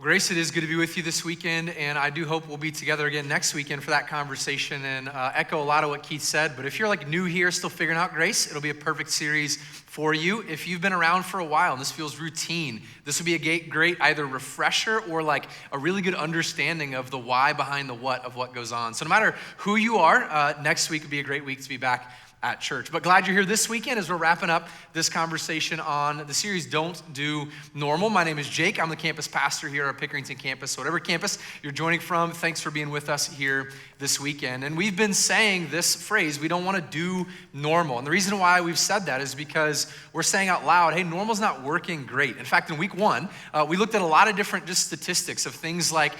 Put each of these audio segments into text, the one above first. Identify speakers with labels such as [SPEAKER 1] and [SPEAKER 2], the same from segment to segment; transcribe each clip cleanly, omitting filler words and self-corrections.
[SPEAKER 1] Grace, it is good to be with you this weekend, and I do hope we'll be together again next weekend for that conversation and echo a lot of what Keith said. But if you're like new here, still figuring out Grace, it'll be a perfect series for you. If you've been around for a while and this feels routine, this would be a great either refresher or like a really good understanding of the why behind the what of what goes on. So no matter who you are, next week would be a great week to be back at church. But glad you're here this weekend as we're wrapping up this conversation on the series Don't Do Normal. My name is Jake. I'm the campus pastor here at Pickerington campus. So whatever campus you're joining from, thanks for being with us here this weekend. And we've been saying this phrase, we don't want to do normal. And the reason why we've said that is because we're saying out loud, hey, normal's not working great. In fact, in week one, we looked at a lot of different just statistics of things like,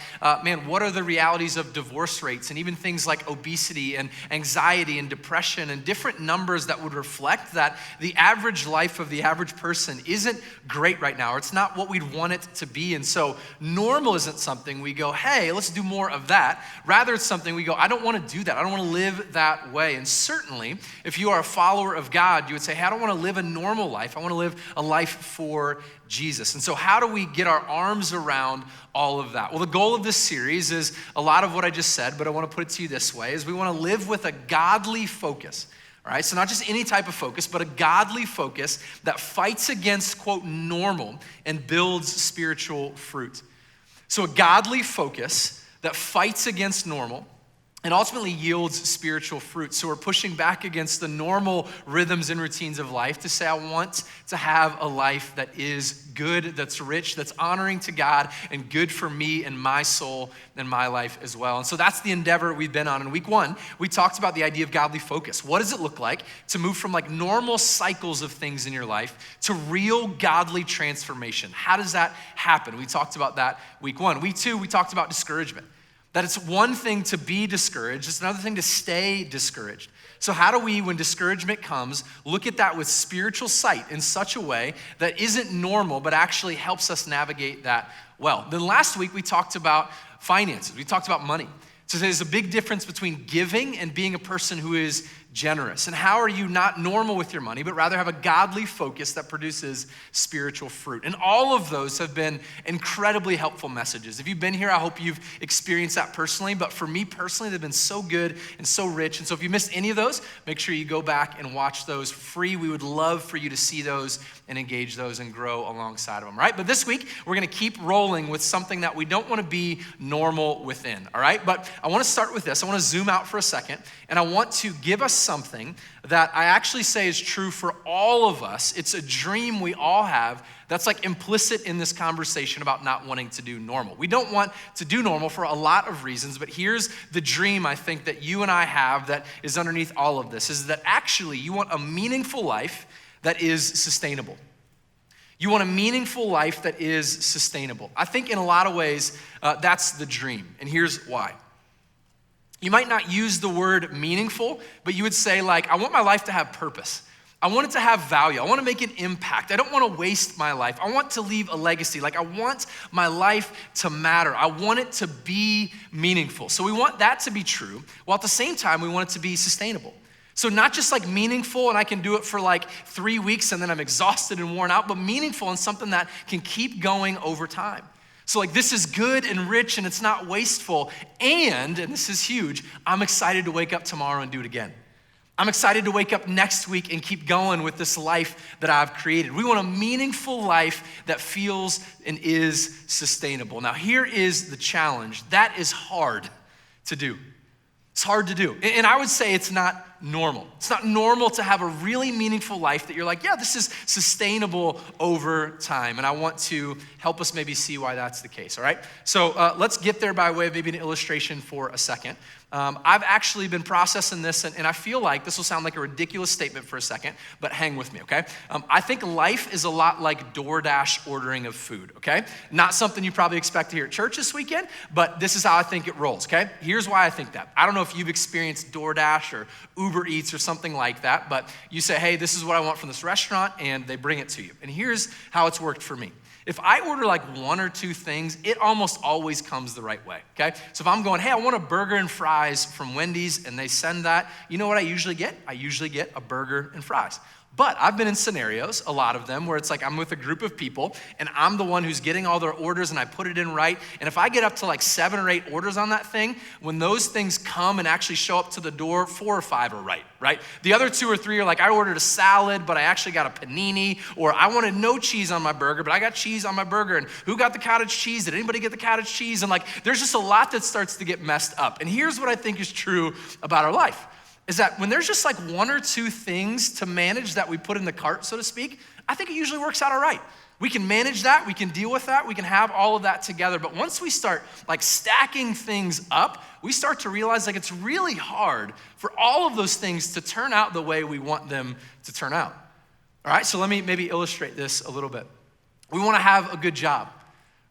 [SPEAKER 1] what are the realities of divorce rates and even things like obesity and anxiety and depression and different numbers that would reflect that the average life of the average person isn't great right now, or it's not what we'd want it to be. And so normal isn't something we go, hey, let's do more of that. Rather, it's something we go, I don't want to do that. I don't want to live that way. And certainly, if you are a follower of God, you would say, hey, I don't want to live a normal life. I want to live a life for Jesus. And so how do we get our arms around all of that? Well, the goal of this series is a lot of what I just said, but I want to put it to you this way, is we want to live with a godly focus. All right, so not just any type of focus, but a godly focus that fights against, quote, normal and builds spiritual fruit. So a godly focus that fights against normal and ultimately yields spiritual fruit. So we're pushing back against the normal rhythms and routines of life to say, I want to have a life that is good, that's rich, that's honoring to God, and good for me and my soul and my life as well. And so that's the endeavor we've been on. In week one, we talked about the idea of godly focus. What does it look like to move from like normal cycles of things in your life to real godly transformation? How does that happen? We talked about that week one. Week two, we talked about discouragement. That it's one thing to be discouraged, it's another thing to stay discouraged. So how do we, when discouragement comes, look at that with spiritual sight in such a way that isn't normal, but actually helps us navigate that well? Then last week, we talked about finances. We talked about money. So there's a big difference between giving and being a person who is generous. And how are you not normal with your money, but rather have a godly focus that produces spiritual fruit? And all of those have been incredibly helpful messages. If you've been here, I hope you've experienced that personally. But for me personally, they've been so good and so rich. And so if you missed any of those, make sure you go back and watch those free. We would love for you to see those and engage those and grow alongside of them, right? But this week, we're going to keep rolling with something that we don't want to be normal within, all right? But I want to start with this. I want to zoom out for a second, and I want to give us something that I actually say is true for all of us. It's a dream we all have that's like implicit in this conversation about not wanting to do normal. We don't want to do normal for a lot of reasons, but here's the dream I think that you and I have that is underneath all of this, is that actually you want a meaningful life that is sustainable. You want a meaningful life that is sustainable. I think in a lot of ways, that's the dream, and here's why. You might not use the word meaningful, but you would say like, I want my life to have purpose. I want it to have value. I want to make an impact. I don't want to waste my life. I want to leave a legacy. Like I want my life to matter. I want it to be meaningful. So we want that to be true, while at the same time, we want it to be sustainable. So not just like meaningful and I can do it for like 3 weeks and then I'm exhausted and worn out, but meaningful and something that can keep going over time. So like this is good and rich and it's not wasteful. And this is huge, I'm excited to wake up tomorrow and do it again. I'm excited to wake up next week and keep going with this life that I've created. We want a meaningful life that feels and is sustainable. Now here is the challenge. That is hard to do. It's hard to do. And I would say it's not normal. It's not normal to have a really meaningful life that you're like, yeah, this is sustainable over time. And I want to help us maybe see why that's the case, all right? So let's get there by way of maybe an illustration for a second. I've actually been processing this, and I feel like this will sound like a ridiculous statement for a second, but hang with me, okay? I think life is a lot like DoorDash ordering of food, okay? Not something you probably expect to hear at church this weekend, but this is how I think it rolls, okay? Here's why I think that. I don't know if you've experienced DoorDash or Uber Eats or something like that, but you say, hey, this is what I want from this restaurant, and they bring it to you. And here's how it's worked for me. If I order like one or two things, it almost always comes the right way, okay? So if I'm going, hey, I want a burger and fries from Wendy's, and they send that, you know what I usually get? I usually get a burger and fries. But I've been in scenarios, a lot of them, where it's like I'm with a group of people and I'm the one who's getting all their orders and I put it in right. And if I get up to like 7 or 8 orders on that thing, when those things come and actually show up to the door, 4 or 5 are right? The other 2 or 3 are like, I ordered a salad, but I actually got a panini, or I wanted no cheese on my burger, but I got cheese on my burger. And who got the cottage cheese? Did anybody get the cottage cheese? And like, there's just a lot that starts to get messed up. And here's what I think is true about our life. Is that when there's just like 1 or 2 things to manage that we put in the cart, so to speak, I think it usually works out all right. We can manage that, we can deal with that, we can have all of that together. But once we start like stacking things up, we start to realize like it's really hard for all of those things to turn out the way we want them to turn out. All right, so let me maybe illustrate this a little bit. We wanna have a good job,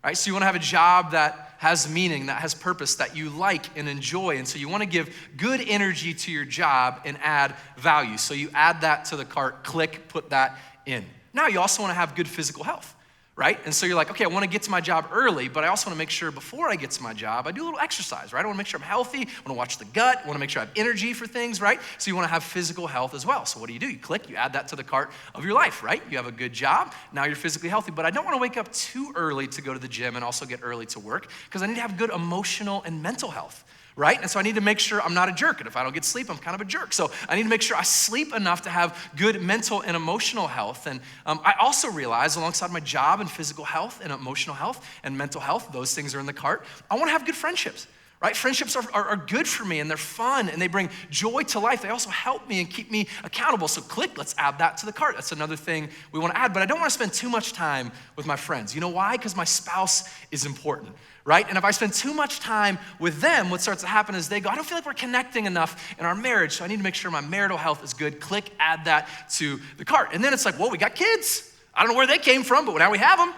[SPEAKER 1] right? So you wanna have a job that has meaning, that has purpose, that you like and enjoy. And so you want to give good energy to your job and add value. So you add that to the cart, click, put that in. Now you also want to have good physical health, right? And so you're like, okay, I want to get to my job early, but I also want to make sure before I get to my job, I do a little exercise, right? I want to make sure I'm healthy, I want to watch the gut, I want to make sure I have energy for things, right? So you want to have physical health as well. So what do? You click, you add that to the cart of your life, right? You have a good job, now you're physically healthy, but I don't want to wake up too early to go to the gym and also get early to work because I need to have good emotional and mental health. Right? And so I need to make sure I'm not a jerk. And if I don't get sleep, I'm kind of a jerk. So I need to make sure I sleep enough to have good mental and emotional health. And I also realize alongside my job and physical health and emotional health and mental health, those things are in the cart, I want to have good friendships. Right? Friendships are good for me and they're fun and they bring joy to life. They also help me and keep me accountable. So click, let's add that to the cart. That's another thing we want to add. But I don't want to spend too much time with my friends. You know why? Because my spouse is important. Right? And if I spend too much time with them, what starts to happen is they go, I don't feel like we're connecting enough in our marriage, so I need to make sure my marital health is good. Click, add that to the cart. And then it's like, well, we got kids. I don't know where they came from, but now we have them,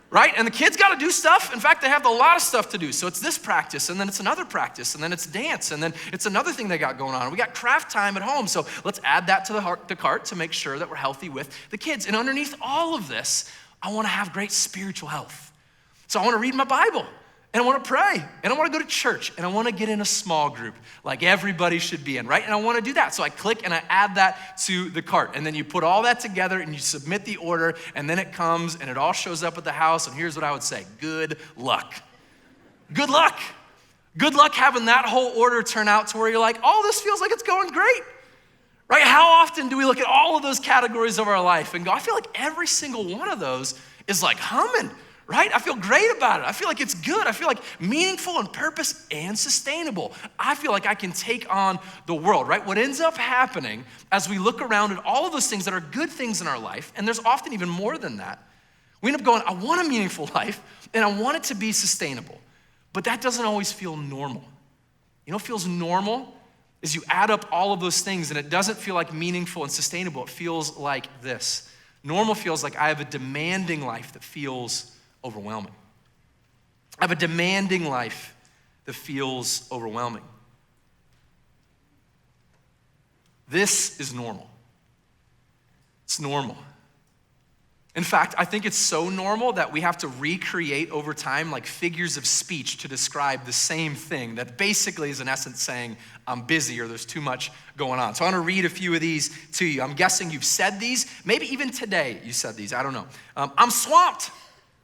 [SPEAKER 1] right? And the kids got to do stuff. In fact, they have a lot of stuff to do. So it's this practice, and then it's another practice, and then it's dance, and then it's another thing they got going on. We got craft time at home, so let's add that to the cart to make sure that we're healthy with the kids. And underneath all of this, I want to have great spiritual health. So I want to read my Bible. And I want to pray, and I want to go to church, and I want to get in a small group like everybody should be in, right? And I want to do that. So I click and I add that to the cart. And then you put all that together and you submit the order, and then it comes and it all shows up at the house. And here's what I would say: good luck. Good luck. Good luck having that whole order turn out to where you're like, oh, this feels like it's going great, right? How often do we look at all of those categories of our life and go, I feel like every single one of those is like humming. Right? I feel great about it. I feel like it's good. I feel like meaningful and purpose and sustainable. I feel like I can take on the world, right? What ends up happening as we look around at all of those things that are good things in our life, and there's often even more than that, we end up going, I want a meaningful life and I want it to be sustainable. But that doesn't always feel normal. You know what feels normal is you add up all of those things and it doesn't feel like meaningful and sustainable. It feels like this. Normal feels like I have a demanding life that feels overwhelming. I have a demanding life that feels overwhelming. This is normal. It's normal. In fact, I think it's so normal that we have to recreate over time like figures of speech to describe the same thing that basically is in essence saying, I'm busy or there's too much going on. So I want to read a few of these to you. I'm guessing you've said these. Maybe even today you said these. I don't know. I'm swamped.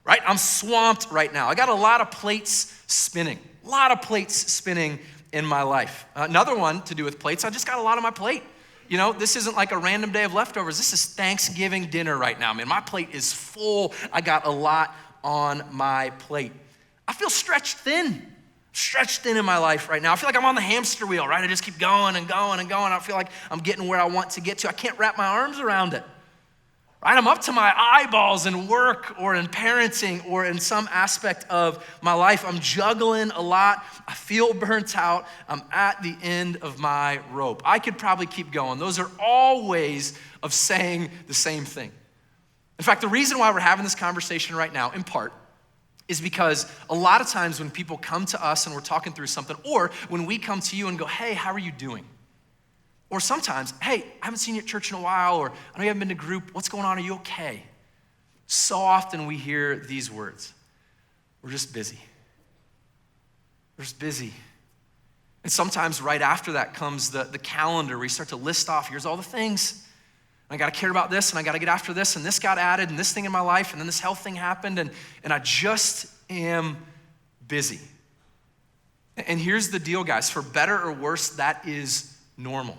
[SPEAKER 1] Right? I'm swamped right now. I got a lot of plates spinning. A lot of plates spinning in my life. Another one to do with plates, I just got a lot on my plate. You know, this isn't like a random day of leftovers. This is Thanksgiving dinner right now. Man, my plate is full. I got a lot on my plate. I feel stretched thin in my life right now. I feel like I'm on the hamster wheel, right? I just keep going and going and going. I feel like I'm getting where I want to get to. I can't wrap my arms around it. Right? I'm up to my eyeballs in work or in parenting or in some aspect of my life. I'm juggling a lot. I feel burnt out. I'm at the end of my rope. I could probably keep going. Those are all ways of saying the same thing. In fact, the reason why we're having this conversation right now, in part, is because a lot of times when people come to us and we're talking through something, or when we come to you and go, hey, how are you doing? Or sometimes, hey, I haven't seen you at church in a while, or I know you haven't been to group. What's going on? Are you okay? So often we hear these words. We're just busy. We're just busy. And sometimes right after that comes the calendar where you start to list off, here's all the things. I gotta care about this, and I gotta get after this, and this got added, and this thing in my life, and then this health thing happened, and I just am busy. And here's the deal, guys. For better or worse, that is normal.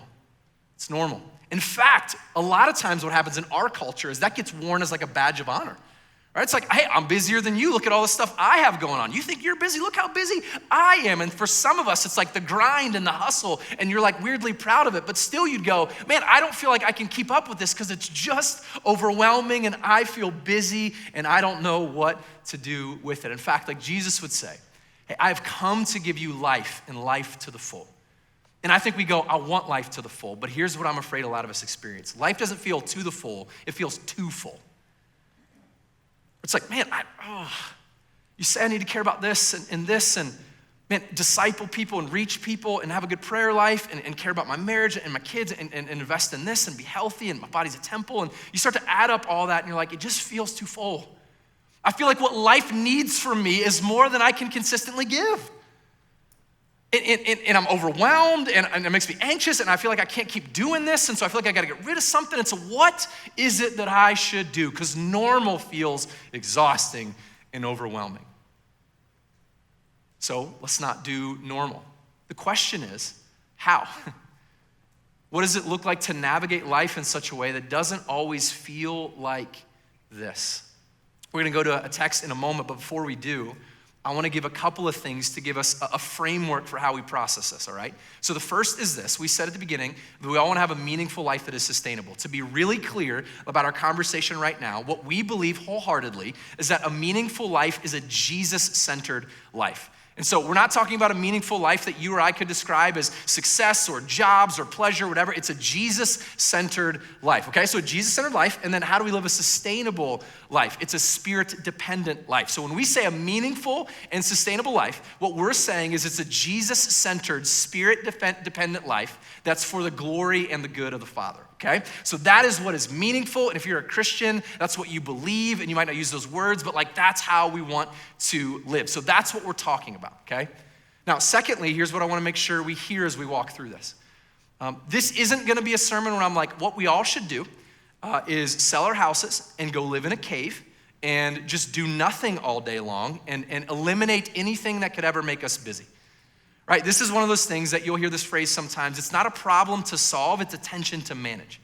[SPEAKER 1] It's normal. In fact, a lot of times what happens in our culture is that gets worn as like a badge of honor. Right? It's like, hey, I'm busier than you. Look at all the stuff I have going on. You think you're busy? Look how busy I am. And for some of us, it's like the grind and the hustle, and you're like weirdly proud of it. But still you'd go, man, I don't feel like I can keep up with this because it's just overwhelming, and I feel busy, and I don't know what to do with it. In fact, like Jesus would say, hey, I've come to give you life, and life to the full. And I think we go, I want life to the full. But here's what I'm afraid a lot of us experience. Life doesn't feel to the full. It feels too full. It's like, man, you say I need to care about this and this, and man, disciple people and reach people and have a good prayer life and care about my marriage and my kids and invest in this and be healthy, and my body's a temple. And you start to add up all that, and you're like, it just feels too full. I feel like what life needs from me is more than I can consistently give. And I'm overwhelmed, and it makes me anxious, and I feel like I can't keep doing this, and so I feel like I gotta get rid of something. And so what is it that I should do? Because normal feels exhausting and overwhelming. So let's not do normal. The question is, how? What does it look like to navigate life in such a way that doesn't always feel like this? We're gonna go to a text in a moment, but before we do, I want to give a couple of things to give us a framework for how we process this, all right? So the first is this. We said at the beginning that we all want to have a meaningful life that is sustainable. To be really clear about our conversation right now, what we believe wholeheartedly is that a meaningful life is a Jesus-centered life. And so we're not talking about a meaningful life that you or I could describe as success or jobs or pleasure, whatever. It's a Jesus-centered life, okay? So a Jesus-centered life, and then how do we live a sustainable life? It's a spirit-dependent life. So when we say a meaningful and sustainable life, what we're saying is it's a Jesus-centered, spirit-dependent life that's for the glory and the good of the Father. Okay? So that is what is meaningful. And if you're a Christian, that's what you believe. And you might not use those words, but like that's how we want to live. So that's what we're talking about, okay? Now, secondly, here's what I want to make sure we hear as we walk through this. This isn't going to be a sermon where I'm like, what we all should do is sell our houses and go live in a cave and just do nothing all day long and eliminate anything that could ever make us busy. Right, this is one of those things that you'll hear this phrase sometimes. It's not a problem to solve, it's a tension to manage.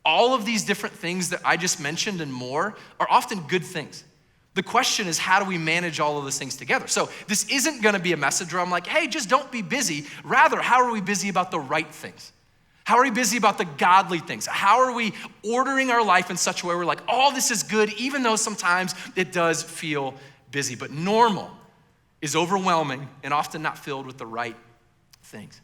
[SPEAKER 1] All of these different things that I just mentioned and more are often good things. The question is, how do we manage all of those things together? So this isn't gonna be a message where I'm like, hey, just don't be busy. Rather, how are we busy about the right things? How are we busy about the godly things? How are we ordering our life in such a way where we're like, all this is good, even though sometimes it does feel busy. But normal is overwhelming and often not filled with the right things.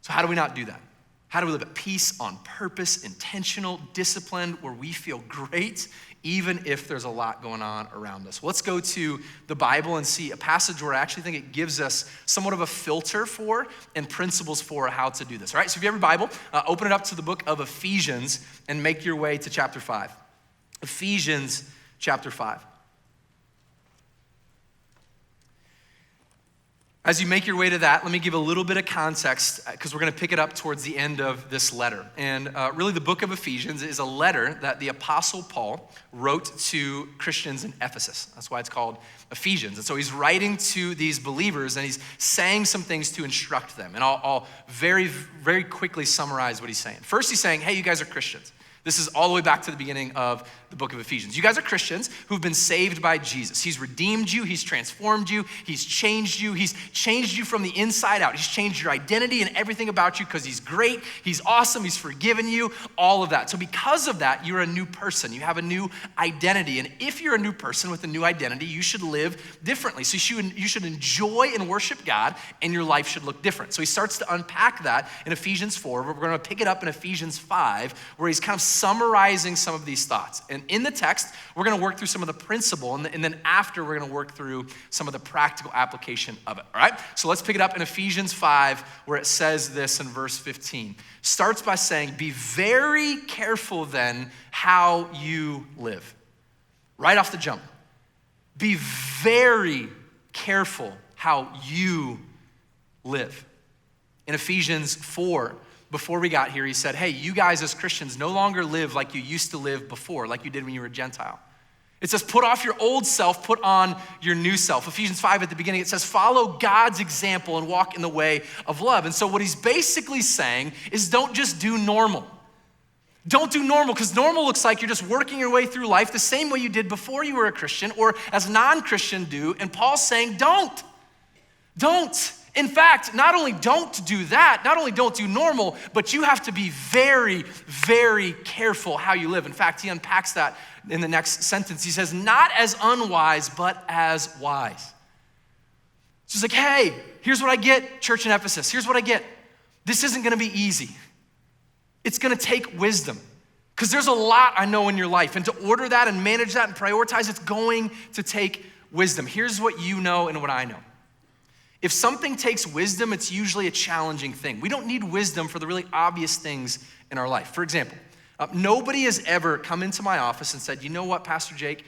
[SPEAKER 1] So how do we not do that? How do we live at peace, on purpose, intentional, disciplined, where we feel great, even if there's a lot going on around us? Well, let's go to the Bible and see a passage where I actually think it gives us somewhat of a filter for and principles for how to do this. All right, so if you have your Bible, open it up to the book of Ephesians and make your way to chapter 5. Ephesians chapter 5. As you make your way to that, let me give a little bit of context because we're going to pick it up towards the end of this letter. And really the book of Ephesians is a letter that the Apostle Paul wrote to Christians in Ephesus. That's why it's called Ephesians. And so he's writing to these believers and he's saying some things to instruct them. And I'll very, very quickly summarize what he's saying. First, he's saying, hey, you guys are Christians. This is all the way back to the beginning of the book of Ephesians. You guys are Christians who've been saved by Jesus. He's redeemed you. He's transformed you. He's changed you. He's changed you from the inside out. He's changed your identity and everything about you because he's great. He's awesome. He's forgiven you, all of that. So because of that, you're a new person. You have a new identity. And if you're a new person with a new identity, you should live differently. So you should enjoy and worship God, and your life should look different. So he starts to unpack that in Ephesians 4. We're going to pick it up in Ephesians 5, where he's kind of summarizing some of these thoughts. And in the text, we're going to work through some of the principle, and then after, we're going to work through some of the practical application of it, all right? So let's pick it up in Ephesians 5, where it says this in verse 15. Starts by saying, be very careful then how you live. Right off the jump. Be very careful how you live. In Ephesians 4, before we got here, he said, hey, you guys as Christians no longer live like you used to live before, like you did when you were a Gentile. It says, put off your old self, put on your new self. Ephesians 5 at the beginning, it says, follow God's example and walk in the way of love. And so what he's basically saying is don't just do normal. Don't do normal, because normal looks like you're just working your way through life the same way you did before you were a Christian or as non-Christian do. And Paul's saying, don't. In fact, not only don't do that, not only don't do normal, but you have to be very, very careful how you live. In fact, he unpacks that in the next sentence. He says, not as unwise, but as wise. So he's like, hey, here's what I get, church in Ephesus. Here's what I get. This isn't gonna be easy. It's gonna take wisdom, because there's a lot I know in your life, and to order that and manage that and prioritize, it's going to take wisdom. Here's what you know and what I know. If something takes wisdom, it's usually a challenging thing. We don't need wisdom for the really obvious things in our life. For example, nobody has ever come into my office and said, you know what, Pastor Jake,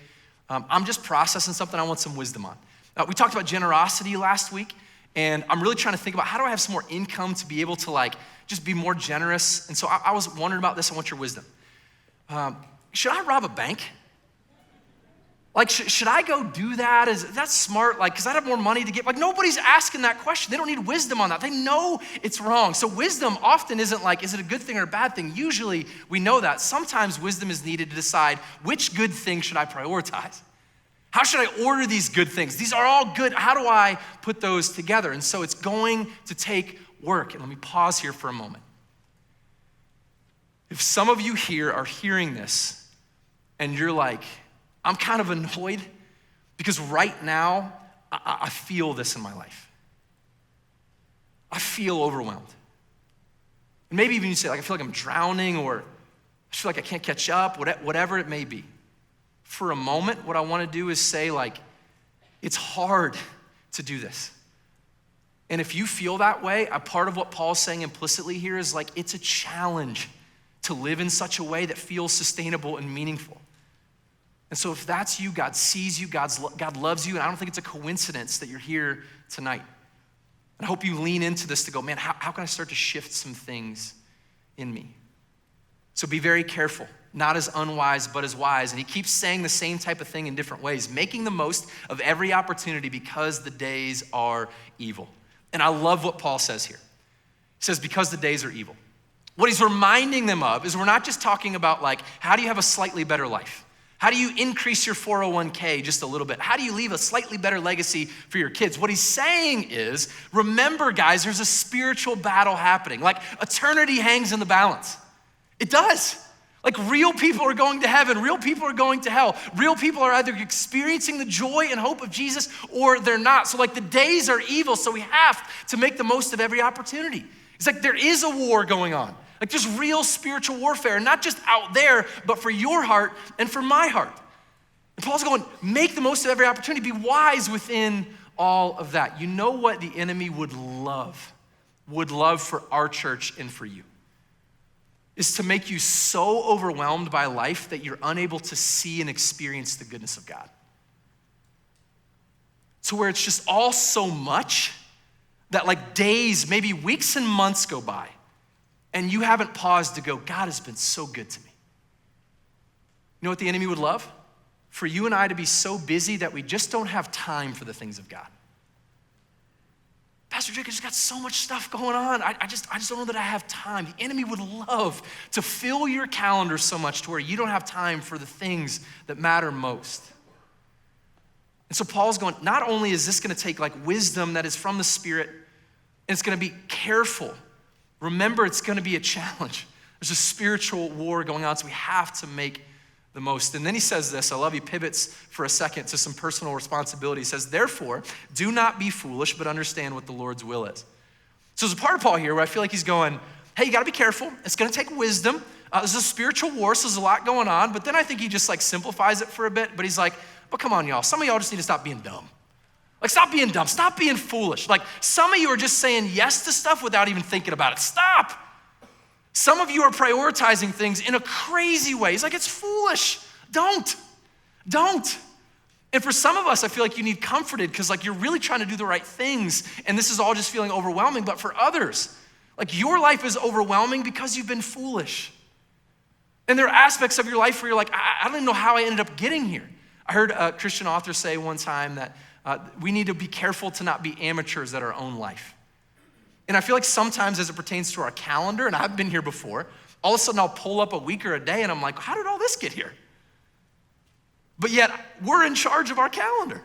[SPEAKER 1] I'm just processing something I want some wisdom on. We talked about generosity last week, and I'm really trying to think about how do I have some more income to be able to just be more generous. And so I was wondering about this. I want your wisdom. Should I rob a bank? Should I go do that? Is that smart? Because I'd have more money to give. Nobody's asking that question. They don't need wisdom on that. They know it's wrong. So wisdom often isn't is it a good thing or a bad thing? Usually we know that. Sometimes wisdom is needed to decide which good thing should I prioritize? How should I order these good things? These are all good. How do I put those together? And so it's going to take work. And let me pause here for a moment. If some of you here are hearing this and you're like, I'm kind of annoyed because right now I feel this in my life. I feel overwhelmed. And maybe even you say, I feel like I'm drowning, or I feel like I can't catch up, whatever it may be. For a moment, what I want to do is say, it's hard to do this. And if you feel that way, a part of what Paul's saying implicitly here is it's a challenge to live in such a way that feels sustainable and meaningful. And so if that's you, God sees you, God loves you, and I don't think it's a coincidence that you're here tonight. And I hope you lean into this to go, man, how can I start to shift some things in me? So be very careful, not as unwise, but as wise. And he keeps saying the same type of thing in different ways, making the most of every opportunity because the days are evil. And I love what Paul says here. He says, because the days are evil. What he's reminding them of is we're not just talking about how do you have a slightly better life? How do you increase your 401k just a little bit? How do you leave a slightly better legacy for your kids? What he's saying is, remember guys, there's a spiritual battle happening. Eternity hangs in the balance. It does. Real people are going to heaven, real people are going to hell. Real people are either experiencing the joy and hope of Jesus or they're not. So the days are evil, so we have to make the most of every opportunity. It's there is a war going on. Just real spiritual warfare, not just out there, but for your heart and for my heart. And Paul's going, make the most of every opportunity, be wise within all of that. You know what the enemy would love for our church and for you, is to make you so overwhelmed by life that you're unable to see and experience the goodness of God. To where it's just all so much that days, maybe weeks and months go by, and you haven't paused to go, God has been so good to me. You know what the enemy would love? For you and I to be so busy that we just don't have time for the things of God. Pastor Jake, I just got so much stuff going on. I just don't know that I have time. The enemy would love to fill your calendar so much to where you don't have time for the things that matter most. And so Paul's going, not only is this gonna take wisdom that is from the Spirit, and it's gonna be careful. Remember, it's gonna be a challenge. There's a spiritual war going on, so we have to make the most. And then he says this, I love he pivots for a second to some personal responsibility. He says, therefore, do not be foolish, but understand what the Lord's will is. So there's a part of Paul here where I feel like he's going, hey, you gotta be careful. It's gonna take wisdom. There's a spiritual war, so there's a lot going on. But then I think he just simplifies it for a bit, but he's like, but come on, y'all. Some of y'all just need to stop being dumb. Stop being dumb, stop being foolish. Some of you are just saying yes to stuff without even thinking about it. Stop. Some of you are prioritizing things in a crazy way. He's it's foolish. Don't. And for some of us, I feel like you need comforted because you're really trying to do the right things and this is all just feeling overwhelming. But for others, Like your life is overwhelming because you've been foolish. And there are aspects of your life where you're like, I don't even know how I ended up getting here. I heard a Christian author say one time that we need to be careful to not be amateurs at our own life. And I feel like sometimes as it pertains to our calendar, and I've been here before, all of a sudden I'll pull up a week or a day and I'm like, how did all this get here? But yet we're in charge of our calendar.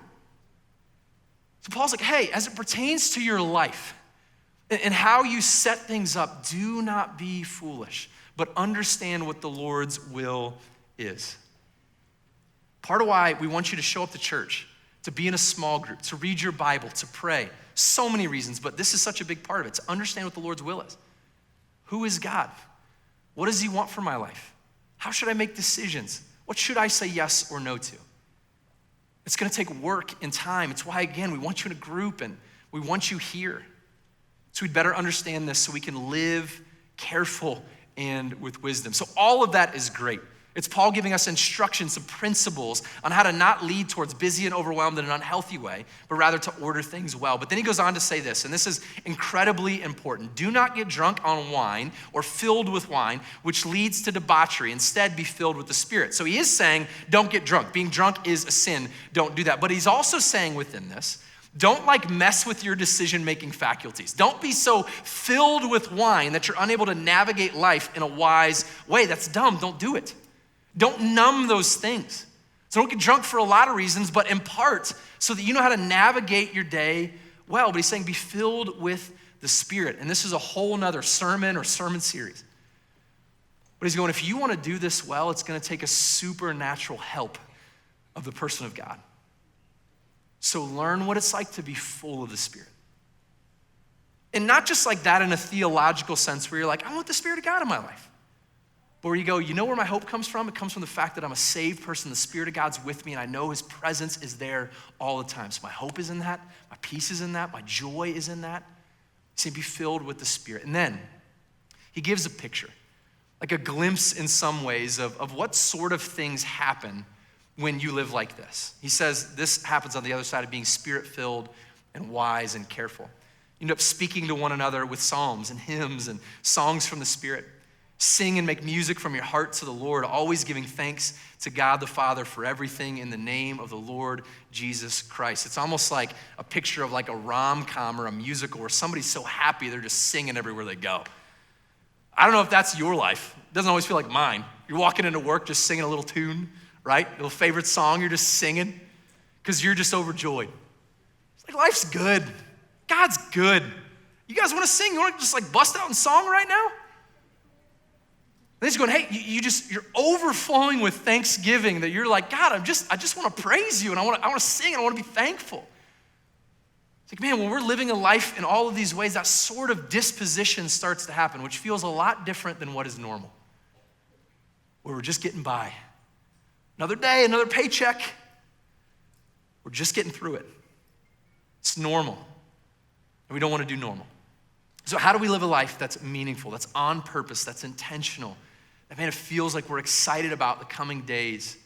[SPEAKER 1] So Paul's like, hey, as it pertains to your life and how you set things up, do not be foolish, but understand what the Lord's will is. Part of why we want you to show up to church, to be in a small group, to read your Bible, to pray, so many reasons, but this is such a big part of it, to understand what the Lord's will is. Who is God? What does he want for my life? How should I make decisions? What should I say yes or no to? It's gonna take work and time. It's why, again, we want you in a group and we want you here. So we'd better understand this so we can live careful and with wisdom. So all of that is great. It's Paul giving us instructions, some principles on how to not lead towards busy and overwhelmed in an unhealthy way, but rather to order things well. But then he goes on to say this, and this is incredibly important. Do not get drunk on wine or filled with wine, which leads to debauchery. Instead, be filled with the Spirit. So he is saying, don't get drunk. Being drunk is a sin. Don't do that. But he's also saying within this, don't mess with your decision-making faculties. Don't be so filled with wine that you're unable to navigate life in a wise way. That's dumb. Don't do it. Don't numb those things. So don't get drunk for a lot of reasons, but in part so that you know how to navigate your day well. But he's saying be filled with the Spirit. And this is a whole nother sermon or sermon series. But he's going, if you want to do this well, it's going to take a supernatural help of the person of God. So learn what it's like to be full of the Spirit. And not just like that in a theological sense where you're like, I want the Spirit of God in my life. But where you go, you know where my hope comes from? It comes from the fact that I'm a saved person, the Spirit of God's with me, and I know his presence is there all the time. So my hope is in that, my peace is in that, my joy is in that. So be filled with the Spirit. And then he gives a picture, like a glimpse in some ways of what sort of things happen when you live like this. He says this happens on the other side of being Spirit-filled and wise and careful. You end up speaking to one another with psalms and hymns and songs from the Spirit. Sing and make music from your heart to the Lord, always giving thanks to God the Father for everything in the name of the Lord Jesus Christ. It's almost like a picture of like a rom-com or a musical where somebody's so happy they're just singing everywhere they go. I don't know if that's your life. It doesn't always feel like mine. You're walking into work just singing a little tune, right? A little favorite song you're just singing because you're just overjoyed. It's like life's good. God's good. You guys want to sing? You want to just like bust out in song right now? And he's going, hey, you're overflowing with thanksgiving that you're like, God, I just want to praise you and I want to sing and I want to be thankful. It's like, man, when we're living a life in all of these ways, that sort of disposition starts to happen, which feels a lot different than what is normal. Where we're just getting by. Another day, another paycheck. We're just getting through it. It's normal. And we don't want to do normal. So how do we live a life that's meaningful, that's on purpose, that's intentional? That, man, it feels like we're excited about the coming days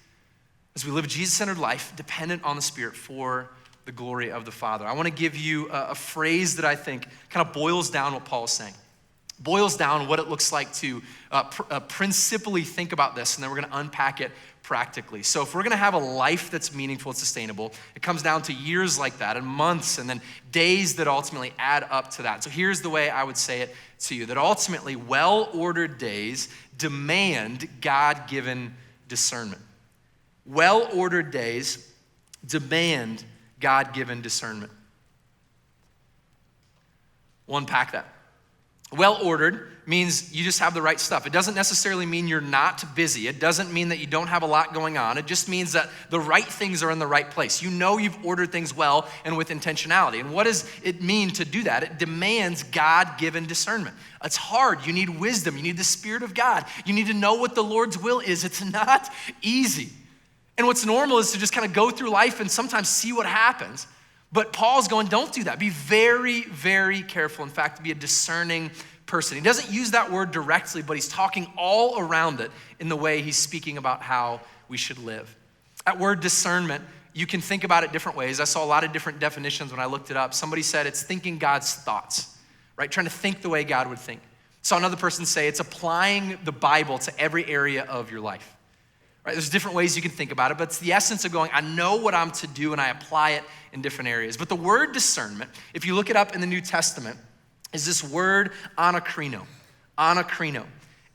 [SPEAKER 1] as we live a Jesus-centered life dependent on the Spirit for the glory of the Father. I want to give you a phrase that I think kind of boils down what Paul is saying. Boils down what it looks like to principally think about this, and then we're going to unpack it practically. So if we're going to have a life that's meaningful and sustainable, it comes down to years like that and months and then days that ultimately add up to that. So here's the way I would say it to you, that ultimately well-ordered days demand God-given discernment. Well-ordered days demand God-given discernment. We'll unpack that. Well-ordered means you just have the right stuff. It doesn't necessarily mean you're not busy. It doesn't mean that you don't have a lot going on. It just means that the right things are in the right place. You know you've ordered things well and with intentionality. And what does it mean to do that? It demands God-given discernment. It's hard. You need wisdom. You need the Spirit of God. You need to know what the Lord's will is. It's not easy. And what's normal is to just kind of go through life and sometimes see what happens. But Paul's going, don't do that. Be very, very careful. In fact, be a discerning person. He doesn't use that word directly, but he's talking all around it in the way he's speaking about how we should live. That word discernment, you can think about it different ways. I saw a lot of different definitions when I looked it up. Somebody said it's thinking God's thoughts. right? Trying to think the way God would think. Saw another person say it's applying the Bible to every area of your life. Right? There's different ways you can think about it, but it's the essence of going, I know what I'm to do and I apply it in different areas. But the word discernment, if you look it up in the New Testament, is this word anakrino. Anakrino.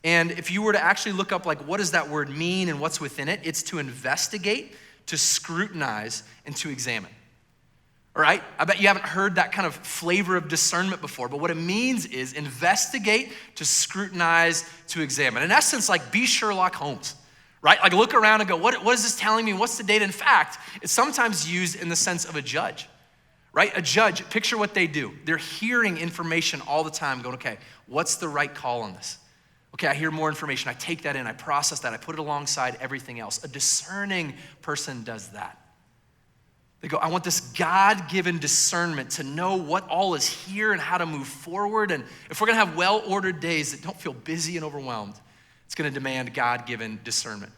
[SPEAKER 1] And if you were to actually look up like what does that word mean and what's within it, it's to investigate, to scrutinize, and to examine. All right? I bet you haven't heard that kind of flavor of discernment before, but what it means is investigate, to scrutinize, to examine. In essence, like be Sherlock Holmes, right? Like look around and go, what is this telling me? What's the data? In fact, it's sometimes used in the sense of a judge, right? A judge, picture what they do. They're hearing information all the time going, okay, what's the right call on this? Okay, I hear more information. I take that in, I process that, I put it alongside everything else. A discerning person does that. They go, I want this God-given discernment to know what all is here and how to move forward. And if we're gonna have well-ordered days that don't feel busy and overwhelmed, it's gonna demand God-given discernment.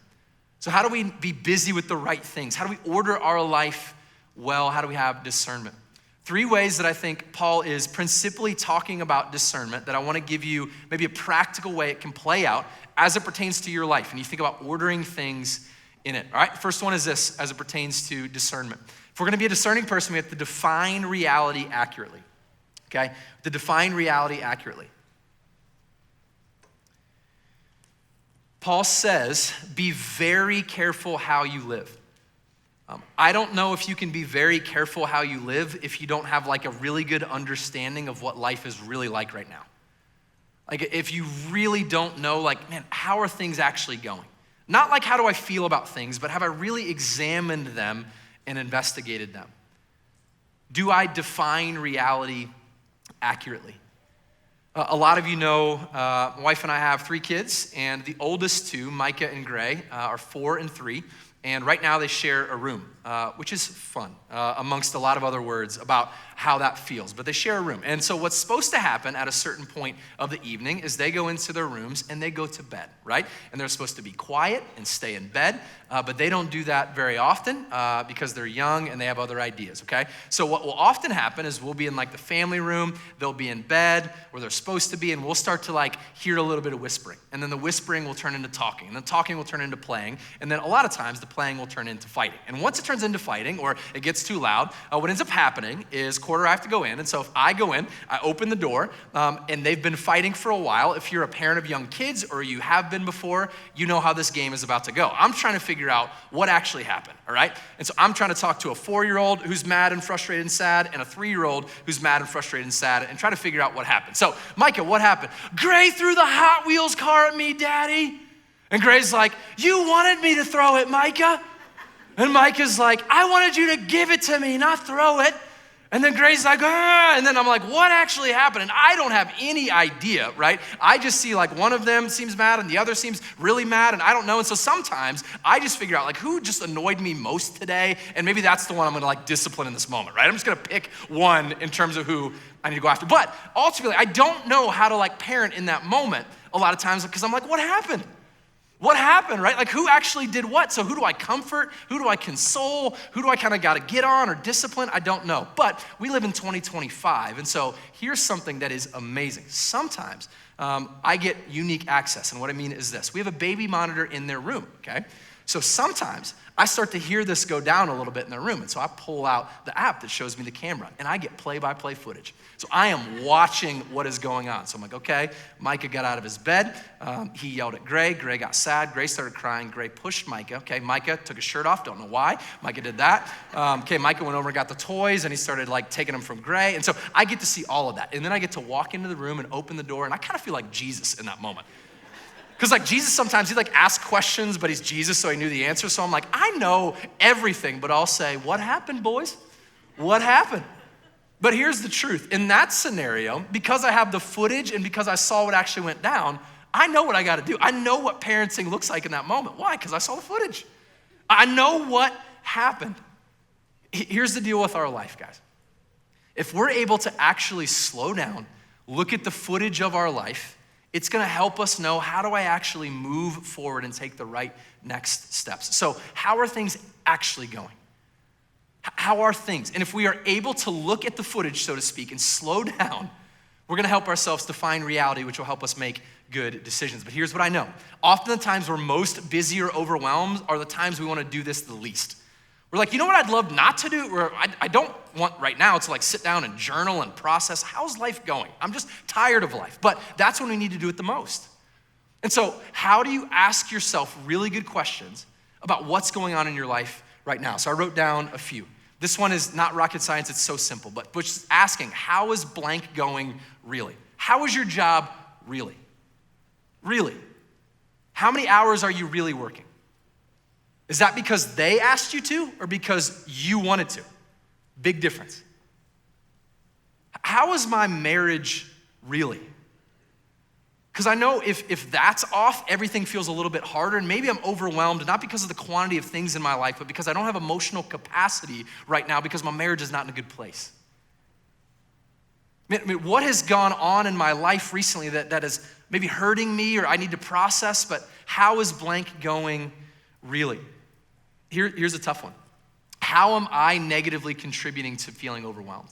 [SPEAKER 1] So how do we be busy with the right things? How do we order our life well? How do we have discernment? 3 ways that I think Paul is principally talking about discernment that I wanna give you maybe a practical way it can play out as it pertains to your life. And you think about ordering things in it, all right? First one is this, as it pertains to discernment. If we're gonna be a discerning person, we have to define reality accurately, okay? To define reality accurately. Paul says, be very careful how you live. I don't know if you can be very careful how you live if you don't have like a really good understanding of what life is really like right now. Like if you really don't know, like, man, how are things actually going? Not like how do I feel about things, but have I really examined them and investigated them? Do I define reality accurately? A lot of you know, my wife and I have 3 kids, and the oldest 2, Micah and Gray, are 4 and 3. And right now they share a room, which is fun, amongst a lot of other words about how that feels. But they share a room. And so what's supposed to happen at a certain point of the evening is they go into their rooms and they go to bed, right? And they're supposed to be quiet and stay in bed, but they don't do that very often because they're young and they have other ideas, okay? So what will often happen is we'll be in like the family room, they'll be in bed where they're supposed to be, and we'll start to like hear a little bit of whispering. And then the whispering will turn into talking, and the talking will turn into playing, and then a lot of times the playing will turn into fighting. And once it turns into fighting or it gets too loud, what ends up happening is quarter I have to go in. And so if I go in, I open the door, and they've been fighting for a while. If you're a parent of young kids or you have been before, you know how this game is about to go. I'm trying to figure out what actually happened, all right? And so I'm trying to talk to a 4-year-old who's mad and frustrated and sad and a 3-year-old who's mad and frustrated and sad and try to figure out what happened. So, Micah, what happened? Gray threw the Hot Wheels car at me, Daddy. And Gray's like, you wanted me to throw it, Micah. And Micah's like, I wanted you to give it to me, not throw it. And then Gray's like, ah, and then I'm like, what actually happened? And I don't have any idea, right? I just see like one of them seems mad and the other seems really mad and I don't know. And so sometimes I just figure out like who just annoyed me most today, and maybe that's the one I'm gonna like discipline in this moment, right? I'm just gonna pick one in terms of who I need to go after. But ultimately, I don't know how to like parent in that moment a lot of times because I'm like, what happened? What happened, right? Like who actually did what? So who do I comfort? Who do I console? Who do I kind of got to get on or discipline? I don't know. But we live in 2025. And so here's something that is amazing. Sometimes I get unique access. And what I mean is this. We have a baby monitor in their room, okay? So sometimes I start to hear this go down a little bit in their room. And so I pull out the app that shows me the camera and I get play-by-play footage. So I am watching what is going on. So I'm like, okay, Micah got out of his bed. He yelled at Gray. Gray got sad. Gray started crying. Gray pushed Micah. Okay, Micah took his shirt off. Don't know why. Micah did that. Okay, Micah went over and got the toys and he started like taking them from Gray. And so I get to see all of that. And then I get to walk into the room and open the door. And I kind of feel like Jesus in that moment. Because like Jesus sometimes, he like asks questions, but he's Jesus, so he knew the answer. So I'm like, I know everything, but I'll say, what happened, boys? What happened? But here's the truth. In that scenario, because I have the footage and because I saw what actually went down, I know what I gotta do. I know what parenting looks like in that moment. Why? Because I saw the footage. I know what happened. Here's the deal with our life, guys. If we're able to actually slow down, look at the footage of our life, it's gonna help us know how do I actually move forward and take the right next steps. So how are things actually going? How are things? And if we are able to look at the footage, so to speak, and slow down, We're gonna help ourselves define reality, which will help us make good decisions. But here's what I know. Often the times we're most busy or overwhelmed are the times we wanna do this the least. We're like, you know what I'd love not to do? Or I don't want right now to like sit down and journal and process, how's life going? I'm just tired of life. But that's when we need to do it the most. And so how do you ask yourself really good questions about what's going on in your life right now? So I wrote down a few. This one is not rocket science, it's so simple, but just asking, how is blank going really? How is your job really? Really? How many hours are you really working? Is that because they asked you to or because you wanted to? Big difference. How is my marriage really? Because I know if that's off, everything feels a little bit harder, and maybe I'm overwhelmed, not because of the quantity of things in my life, but because I don't have emotional capacity right now because my marriage is not in a good place. I mean, what has gone on in my life recently that is maybe hurting me or I need to process, but how is blank going really? Here's a tough one. How am I negatively contributing to feeling overwhelmed?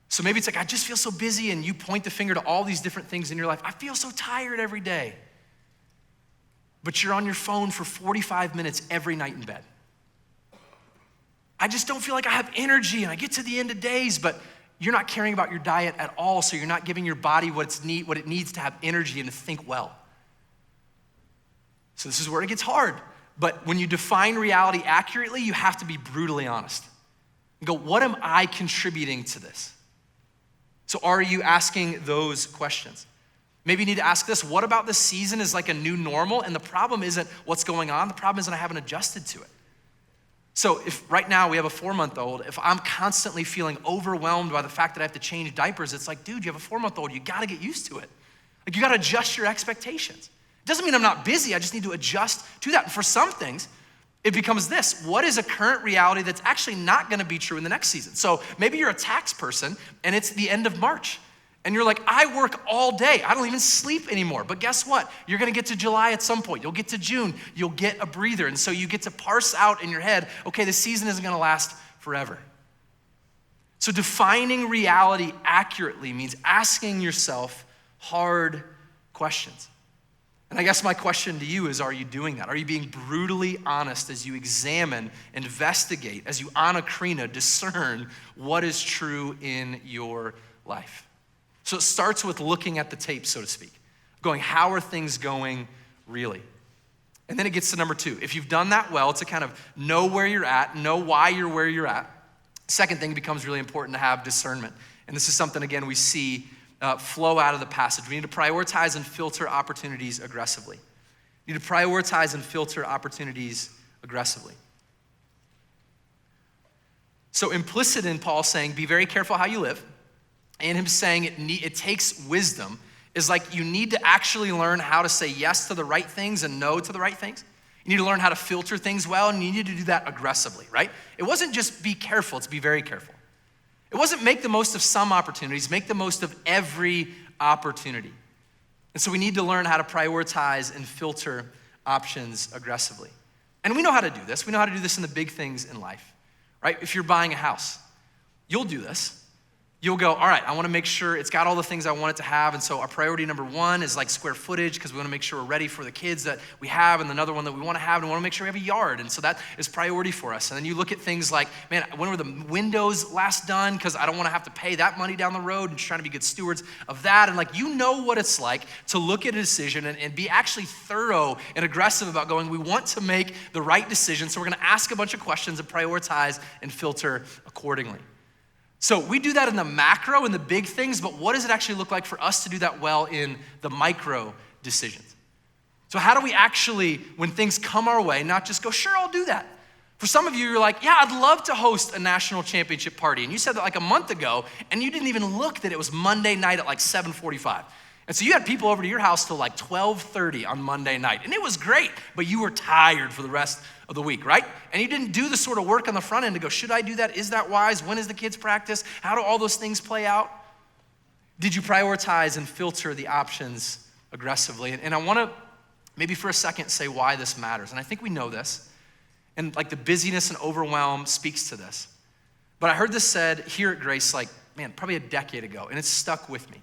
[SPEAKER 1] So maybe it's like, I just feel so busy, and you point the finger to all these different things in your life. I feel so tired every day. But you're on your phone for 45 minutes every night in bed. I just don't feel like I have energy, and I get to the end of days, but you're not caring about your diet at all, so you're not giving your body what it needs to have energy and to think well. So this is where it gets hard. But when you define reality accurately, you have to be brutally honest. And go, what am I contributing to this? So are you asking those questions? Maybe you need to ask this, what about this season is like a new normal? And the problem isn't what's going on, the problem isn't I haven't adjusted to it. So if right now we have a 4-month-old, if I'm constantly feeling overwhelmed by the fact that I have to change diapers, it's like, dude, you have a 4-month-old, you gotta get used to it. Like you gotta adjust your expectations. It doesn't mean I'm not busy, I just need to adjust to that. And for some things, it becomes this, what is a current reality that's actually not gonna be true in the next season? So maybe you're a tax person and it's the end of March and you're like, I work all day, I don't even sleep anymore. But guess what? You're gonna get to July at some point, you'll get to June, you'll get a breather. And so you get to parse out in your head, okay, the season isn't gonna last forever. So defining reality accurately means asking yourself hard questions. And I guess my question to you is, are you doing that? Are you being brutally honest as you examine, investigate, as you anakrina, discern what is true in your life? So it starts with looking at the tape, so to speak, going, how are things going really? And then it gets to number 2. If you've done that well, to kind of know where you're at, know why you're where you're at. Second thing becomes really important to have discernment. And this is something, again, we see flow out of the passage. We need to prioritize and filter opportunities aggressively. We need to prioritize and filter opportunities aggressively. So implicit in Paul saying, be very careful how you live, and him saying it takes wisdom, is like you need to actually learn how to say yes to the right things and no to the right things. You need to learn how to filter things well, and you need to do that aggressively, right? It wasn't just be careful, it's be very careful. It wasn't make the most of some opportunities, make the most of every opportunity. And so we need to learn how to prioritize and filter options aggressively. And we know how to do this. We know how to do this in the big things in life, right? If you're buying a house, you'll do this. You'll go, all right, I wanna make sure it's got all the things I want it to have, and so our priority number 1 is like square footage, because we wanna make sure we're ready for the kids that we have, and another one that we wanna have, and we wanna make sure we have a yard, and so that is priority for us. And then you look at things like, man, when were the windows last done, because I don't wanna have to pay that money down the road, and just trying to be good stewards of that, and like, you know what it's like to look at a decision and be actually thorough and aggressive about going, we want to make the right decision, so we're gonna ask a bunch of questions and prioritize and filter accordingly. So we do that in the macro, in the big things, but what does it actually look like for us to do that well in the micro decisions? So how do we actually, when things come our way, not just go, sure, I'll do that. For some of you, you're like, yeah, I'd love to host a national championship party. And you said that like a month ago, and you didn't even look that it was Monday night at like 7:45. And so you had people over to your house till like 12:30 on Monday night. And it was great, but you were tired for the rest of the week, right? And you didn't do the sort of work on the front end to go, should I do that? Is that wise? When is the kids' practice? How do all those things play out? Did you prioritize and filter the options aggressively? And I wanna maybe for a second say why this matters. And I think we know this. And like the busyness and overwhelm speaks to this. But I heard this said here at Grace, like, probably a decade ago, and it's stuck with me.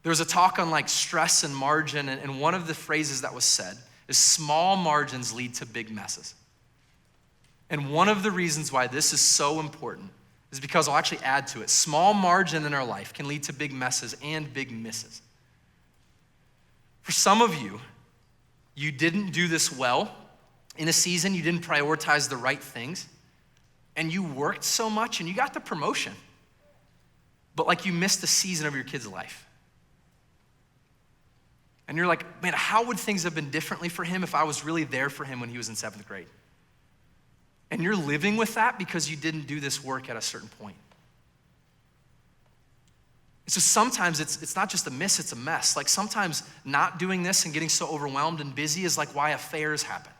[SPEAKER 1] There was a talk on like stress and margin, and one of the phrases that was said is small margins lead to big messes. And one of the reasons why this is so important is because I'll actually add to it. Small margin in our life can lead to big messes and big misses. For some of you, you didn't do this well in a season, you didn't prioritize the right things, and you worked so much and you got the promotion, but like you missed a season of your kid's life. And you're like, man, how would things have been differently for him if I was really there for him when he was in 7th grade? And you're living with that because you didn't do this work at a certain point. So sometimes it's not just a miss, it's a mess. Like sometimes not doing this and getting so overwhelmed and busy is like why affairs happen.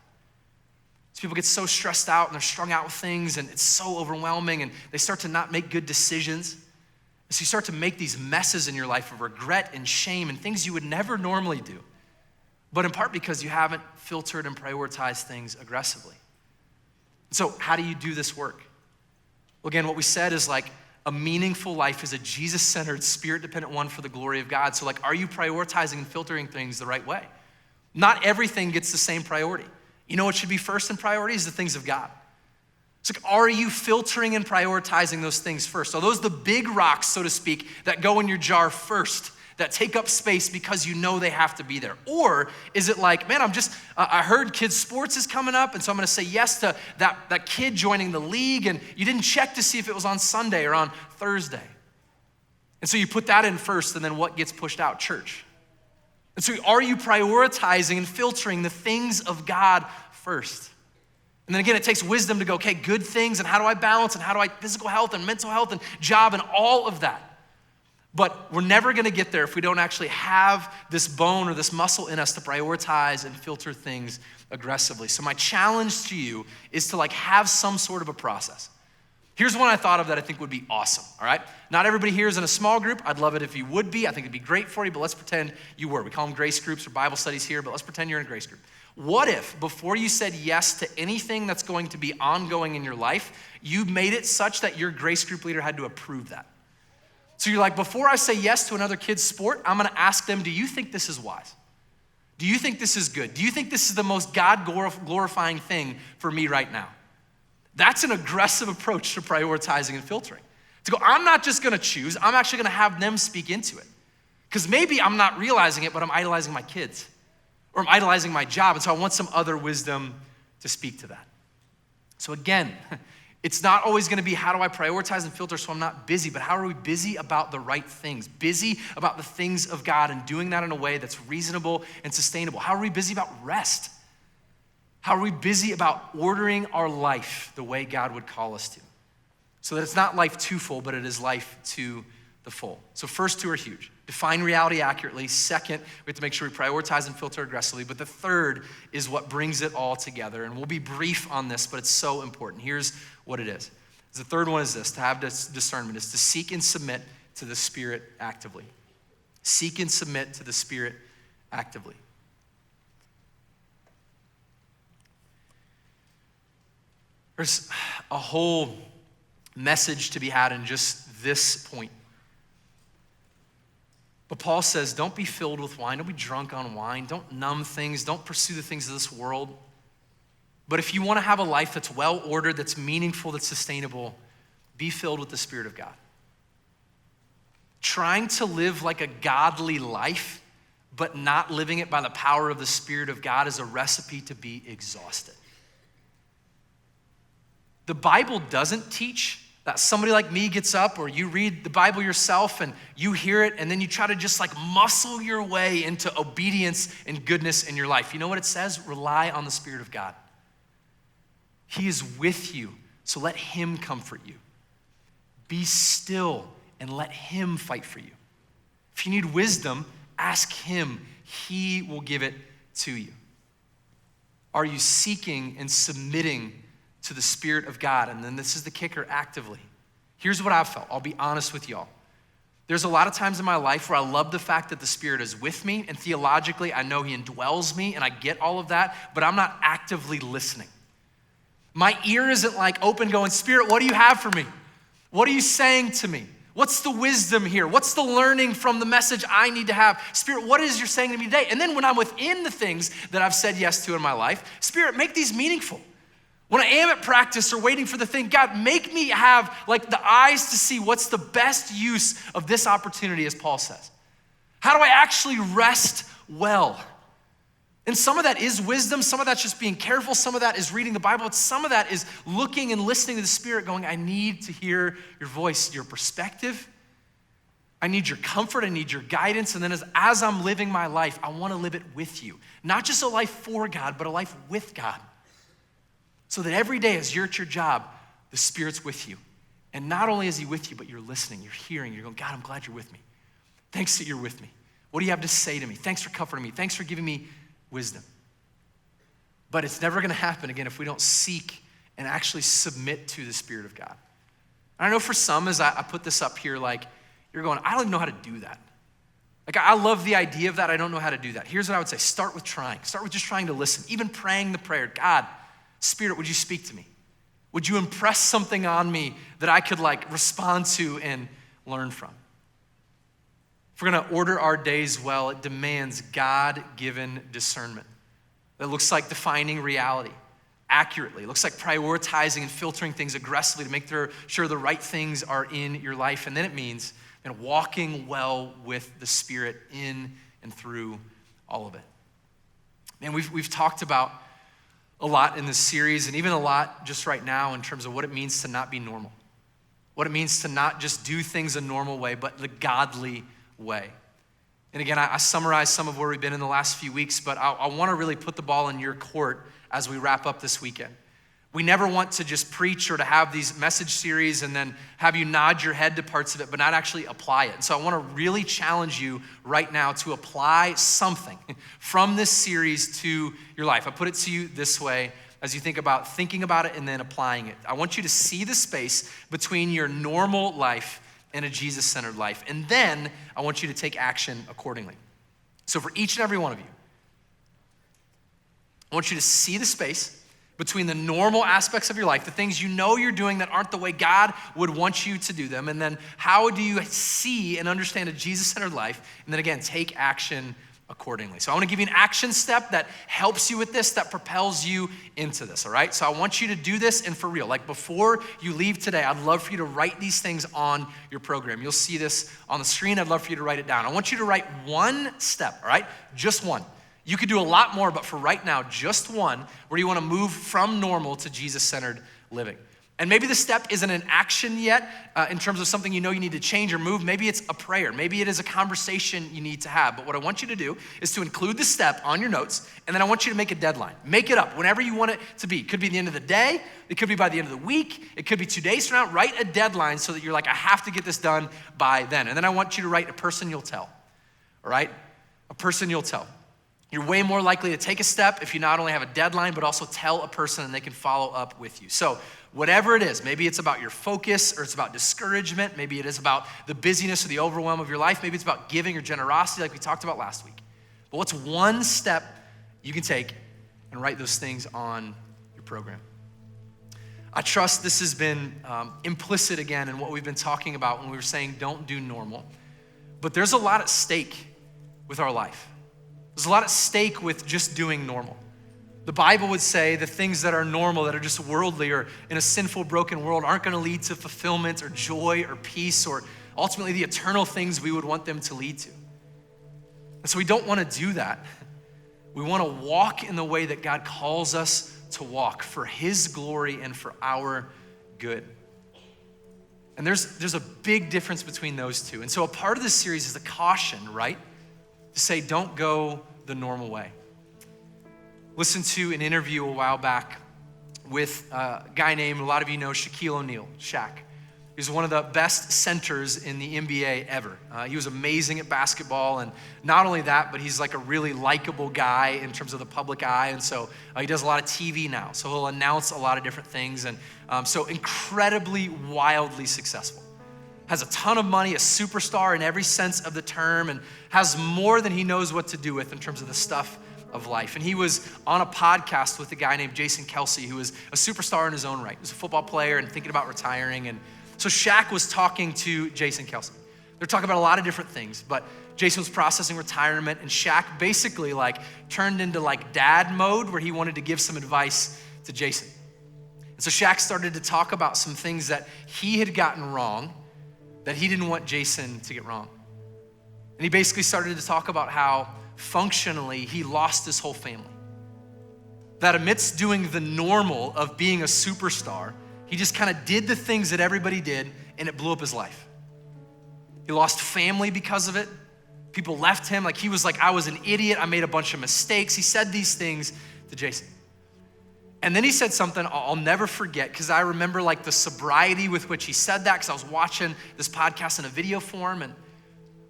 [SPEAKER 1] So people get so stressed out and they're strung out with things and it's so overwhelming and they start to not make good decisions. So you start to make these messes in your life of regret and shame and things you would never normally do, but in part because you haven't filtered and prioritized things aggressively. So how do you do this work? Well, again, what we said is like a meaningful life is a Jesus-centered, spirit-dependent one for the glory of God. So like, are you prioritizing and filtering things the right way? Not everything gets the same priority. You know what should be first in priority is the things of God. It's like, are you filtering and prioritizing those things first? Are those the big rocks, so to speak, that go in your jar first, that take up space because you know they have to be there? Or is it like, man, I heard kids' sports is coming up, and so I'm gonna say yes to that kid joining the league, and you didn't check to see if it was on Sunday or on Thursday. And so you put that in first, and then what gets pushed out? Church. And so are you prioritizing and filtering the things of God first? And then again, it takes wisdom to go, okay, good things, and how do I balance, and how do I physical health and mental health and job and all of that. But we're never gonna get there if we don't actually have this bone or this muscle in us to prioritize and filter things aggressively. So my challenge to you is to like have some sort of a process. Here's one I thought of that I think would be awesome, all right? Not everybody here is in a small group. I'd love it if you would be. I think it'd be great for you, but let's pretend you were. We call them grace groups or Bible studies here, but let's pretend you're in a grace group. What if, before you said yes to anything that's going to be ongoing in your life, you made it such that your grace group leader had to approve that? So you're like, before I say yes to another kid's sport, I'm gonna ask them, do you think this is wise? Do you think this is good? Do you think this is the most God-glorifying thing for me right now? That's an aggressive approach to prioritizing and filtering. To go, I'm not just gonna choose, I'm actually gonna have them speak into it. Because maybe I'm not realizing it, but I'm idolizing my kids. Or I'm idolizing my job, and so I want some other wisdom to speak to that. So again, it's not always gonna be how do I prioritize and filter so I'm not busy, but how are we busy about the right things? Busy about the things of God and doing that in a way that's reasonable and sustainable. How are we busy about rest? How are we busy about ordering our life the way God would call us to? So that it's not life too full, but it is life to the full. So first two are huge. Define reality accurately. Second, we have to make sure we prioritize and filter aggressively. But the third is what brings it all together. And we'll be brief on this, but it's so important. Here's what it is. The third one is this: to have this discernment is to seek and submit to the Spirit actively. Seek and submit to the Spirit actively. There's a whole message to be had in just this point. But Paul says, don't be filled with wine, don't be drunk on wine, don't numb things, don't pursue the things of this world. But if you want to have a life that's well-ordered, that's meaningful, that's sustainable, be filled with the Spirit of God. Trying to live like a godly life, but not living it by the power of the Spirit of God is a recipe to be exhausted. The Bible doesn't teach that somebody like me gets up, or you read the Bible yourself and you hear it and then you try to just like muscle your way into obedience and goodness in your life. You know what it says? Rely on the Spirit of God. He is with you, so let him comfort you. Be still and let him fight for you. If you need wisdom, ask him. He will give it to you. Are you seeking and submitting to the Spirit of God? And then this is the kicker, actively. Here's what I've felt. I'll be honest with y'all. There's a lot of times in my life where I love the fact that the Spirit is with me, and theologically I know he indwells me and I get all of that, but I'm not actively listening. My ear isn't like open going, Spirit, what do you have for me? What are you saying to me? What's the wisdom here? What's the learning from the message I need to have? Spirit, what is you're saying to me today? And then when I'm within the things that I've said yes to in my life, Spirit, make these meaningful. When I am at practice or waiting for the thing, God, make me have like the eyes to see what's the best use of this opportunity, as Paul says. How do I actually rest well? And some of that is wisdom, some of that's just being careful, some of that is reading the Bible, but some of that is looking and listening to the Spirit going, I need to hear your voice, your perspective. I need your comfort, I need your guidance. And then as I'm living my life, I want to live it with you. Not just a life for God, but a life with God. So that every day as you're at your job, the Spirit's with you. And not only is he with you, but you're listening, you're hearing, you're going, God, I'm glad you're with me. Thanks that you're with me. What do you have to say to me? Thanks for comforting me. Thanks for giving me wisdom. But it's never gonna happen again if we don't seek and actually submit to the Spirit of God. And I know for some, as I put this up here, like, you're going, I don't even know how to do that. Like, I love the idea of that. I don't know how to do that. Here's what I would say. Start with trying. Start with just trying to listen. Even praying the prayer, God, Spirit, would you speak to me? Would you impress something on me that I could like respond to and learn from? If we're gonna order our days well, it demands God-given discernment. That looks like defining reality accurately. It looks like prioritizing and filtering things aggressively to make sure the right things are in your life. And then it means walking well with the Spirit in and through all of it. And we've talked about a lot in this series, and even a lot just right now in terms of what it means to not be normal. What it means to not just do things a normal way, but the godly way. And again, I summarized some of where we've been in the last few weeks, but I want to really put the ball in your court as we wrap up this weekend. We never want to just preach or to have these message series and then have you nod your head to parts of it, but not actually apply it. And so I want to really challenge you right now to apply something from this series to your life. I put it to you this way as you think about thinking about it and then applying it. I want you to see the space between your normal life and a Jesus-centered life. And then I want you to take action accordingly. So for each and every one of you, I want you to see the space between the normal aspects of your life, the things you know you're doing that aren't the way God would want you to do them, and then how do you see and understand a Jesus-centered life, and then again, take action accordingly. So I want to give you an action step that helps you with this, that propels you into this, all right? So I want you to do this and for real. Like before you leave today, I'd love for you to write these things on your program. You'll see this on the screen. I'd love for you to write it down. I want you to write one step, all right? Just one. You could do a lot more, but for right now, just one, where you want to move from normal to Jesus-centered living. And maybe the step isn't an action yet in terms of something you know you need to change or move. Maybe it's a prayer. Maybe it is a conversation you need to have. But what I want you to do is to include the step on your notes, and then I want you to make a deadline. Make it up whenever you want it to be. It could be the end of the day. It could be by the end of the week. It could be 2 days from now. Write a deadline so that you're like, I have to get this done by then. And then I want you to write a person you'll tell, all right? A person you'll tell. You're way more likely to take a step if you not only have a deadline, but also tell a person and they can follow up with you. So whatever it is, maybe it's about your focus or it's about discouragement. Maybe it is about the busyness or the overwhelm of your life. Maybe it's about giving or generosity like we talked about last week. But what's one step you can take and write those things on your program? I trust this has been implicit again in what we've been talking about when we were saying don't do normal. But there's a lot at stake with our life. There's a lot at stake with just doing normal. The Bible would say the things that are normal, that are just worldly or in a sinful, broken world aren't gonna lead to fulfillment or joy or peace or ultimately the eternal things we would want them to lead to. And so we don't wanna do that. We wanna walk in the way that God calls us to walk for His glory and for our good. And there's a big difference between those two. And so a part of this series is a caution, right? To say, don't go the normal way. Listen to an interview a while back with a guy named, a lot of you know, Shaquille O'Neal, Shaq. He was one of the best centers in the NBA ever. He was amazing at basketball, and not only that, but he's like a really likable guy in terms of the public eye, and so he does a lot of TV now. So he'll announce a lot of different things, and so incredibly, wildly successful. Has a ton of money, a superstar in every sense of the term, and has more than he knows what to do with in terms of the stuff of life. And he was on a podcast with a guy named Jason Kelsey, who was a superstar in his own right. He was a football player and thinking about retiring, and So Shaq was talking to Jason Kelsey. They're talking about a lot of different things, but Jason was processing retirement, and Shaq basically turned into dad mode where he wanted to give some advice to Jason. And so Shaq started to talk about some things that he had gotten wrong that he didn't want Jason to get wrong. And he basically started to talk about how functionally he lost his whole family. That amidst doing the normal of being a superstar, he just kind of did the things that everybody did, and it blew up his life. He lost family because of it. People left him. He was like, I was an idiot. I made a bunch of mistakes. He said these things to Jason. And then he said something I'll never forget, because I remember the sobriety with which he said that, because I was watching this podcast in a video form,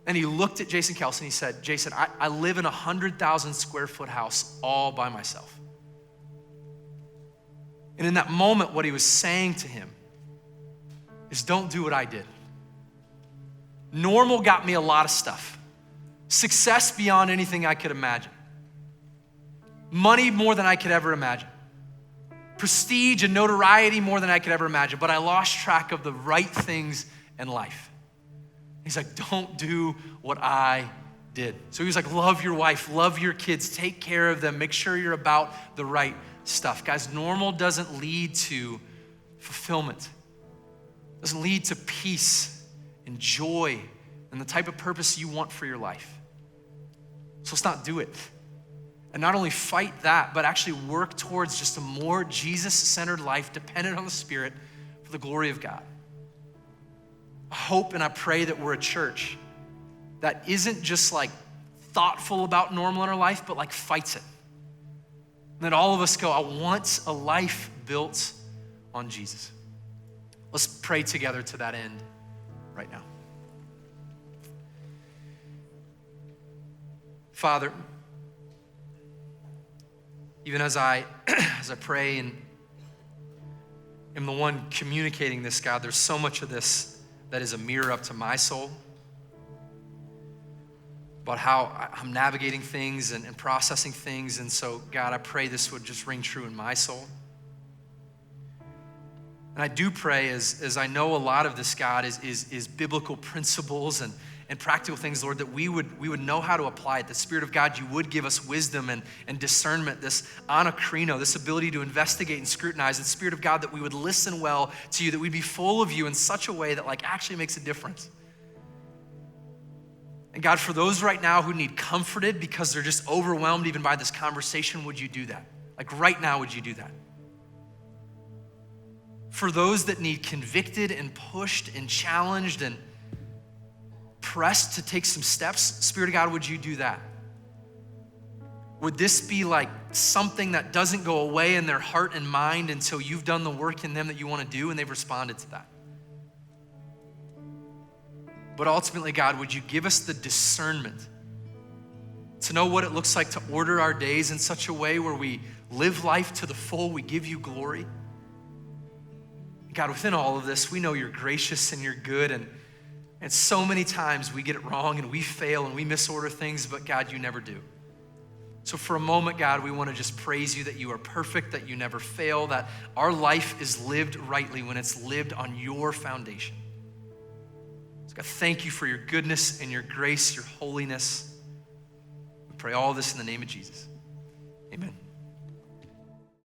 [SPEAKER 1] and he looked at Jason Kelsey and he said, Jason, I live in a 100,000 square foot house all by myself. And in that moment, what he was saying to him is, don't do what I did. Normal got me a lot of stuff. Success beyond anything I could imagine. Money more than I could ever imagine. Prestige and notoriety more than I could ever imagine. But I lost track of the right things in life. He's like, don't do what I did. So he was like, love your wife, love your kids, take care of them, make sure you're about the right stuff. Guys, normal doesn't lead to fulfillment. It doesn't lead to peace and joy and the type of purpose you want for your life. So let's not do it. And not only fight that, but actually work towards just a more Jesus-centered life dependent on the Spirit for the glory of God. I hope and I pray that we're a church that isn't just thoughtful about normal in our life, but fights it. And that all of us go, I want a life built on Jesus. Let's pray together to that end right now. Father, even as I pray and am the one communicating this, God, there's so much of this that is a mirror up to my soul about how I'm navigating things and processing things. And so, God, I pray this would just ring true in my soul. And I do pray, as I know a lot of this, God, is biblical principles and practical things, Lord, that we would know how to apply it. The Spirit of God, you would give us wisdom and discernment, this anakrino, this ability to investigate and scrutinize. And Spirit of God, that we would listen well to you, that we'd be full of you in such a way that actually makes a difference. And God, for those right now who need comforted because they're just overwhelmed even by this conversation, would you do that? Right now, would you do that? For those that need convicted and pushed and challenged and pressed to take some steps, Spirit of God, would you do that? Would this be something that doesn't go away in their heart and mind until you've done the work in them that you want to do and they've responded to that? But ultimately, God, would you give us the discernment to know what it looks like to order our days in such a way where we live life to the full, we give you glory. God, within all of this, we know you're gracious and you're good, and so many times we get it wrong and we fail and we misorder things, but God, you never do. So for a moment, God, we want to just praise you that you are perfect, that you never fail, that our life is lived rightly when it's lived on your foundation. So God, thank you for your goodness and your grace, your holiness. We pray all this in the name of Jesus. Amen.